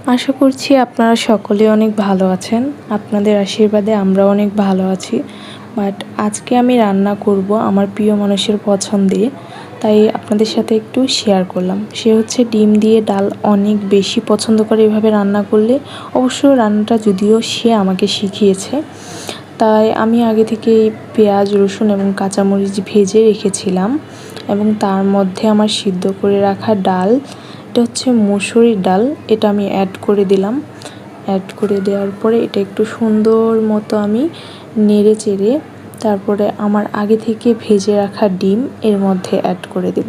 আশা করছি আপনারা সকলে অনেক ভালো আছেন। আপনাদের আশীর্বাদে আমরা অনেক ভালো আছি। বাট আজকে আমি রান্না করব আমার প্রিয় মানুষের পছন্দে, তাই আপনাদের সাথে একটু শেয়ার করলাম। সে হচ্ছে ডিম দিয়ে ডাল অনেক বেশি পছন্দ করে এভাবে রান্না করলে। অবশ্য রান্নাটা যদিও সে আমাকে শিখিয়েছে, তাই আমি আগে থেকেই পেঁয়াজ, রসুন এবং কাঁচামরিচ ভেজে রেখেছিলাম এবং তার মধ্যে আমার সিদ্ধ করে রাখা ডাল, এটা হচ্ছে মুসুরির ডাল, এটা আমি অ্যাড করে দিলাম। অ্যাড করে দেওয়ার পরে এটা একটু সুন্দর মতো আমি নেড়ে চেড়ে তারপরে আমার আগে থেকে ভেজে রাখা ডিম এর মধ্যে অ্যাড করে দেব।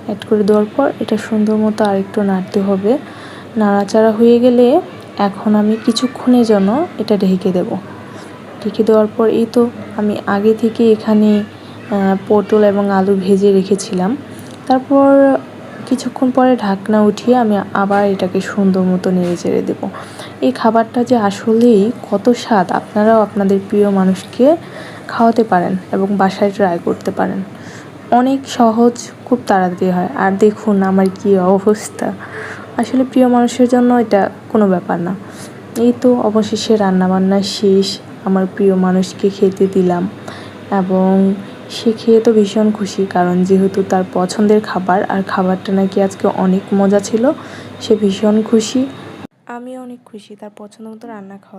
অ্যাড করে দেওয়ার পর এটা সুন্দর মতো আরেকটু নাড়তে হবে। নাড়াচাড়া হয়ে গেলে এখন আমি কিছুক্ষণের জন্য এটা ঢেকে দেব। ঢেকে দেওয়ার পর এই তো আমি আগে থেকে এখানে পটল এবং আলু ভেজে রেখেছিলাম। তারপর কিছুক্ষণ পরে ঢাকনা উঠিয়ে আমি আবার এটাকে সুন্দর মতো নেড়ে চেড়ে দেবো। এই খাবারটা যে আসলেই কত স্বাদ, আপনারাও আপনাদের প্রিয় মানুষকে খাওয়াতে পারেন এবং বাসায় ট্রাই করতে পারেন। অনেক সহজ, খুব তাড়াতাড়ি হয়। আর দেখুন আমার কী অবস্থা, আসলে প্রিয় মানুষের জন্য এটা কোনো ব্যাপার না। এই তো অবশেষে রান্নাবান্না শেষ, আমার প্রিয় মানুষকে খেতে দিলাম এবং সে খেয়ে তো ভীষণ খুশি, কারণ যেহেতু তার পছন্দের খাবার আর খাবারটা নাকি আজকে অনেক মজা ছিল, সে ভীষণ খুশি। আমি অনেক খুশি তার পছন্দ মতো রান্না খাওয়া।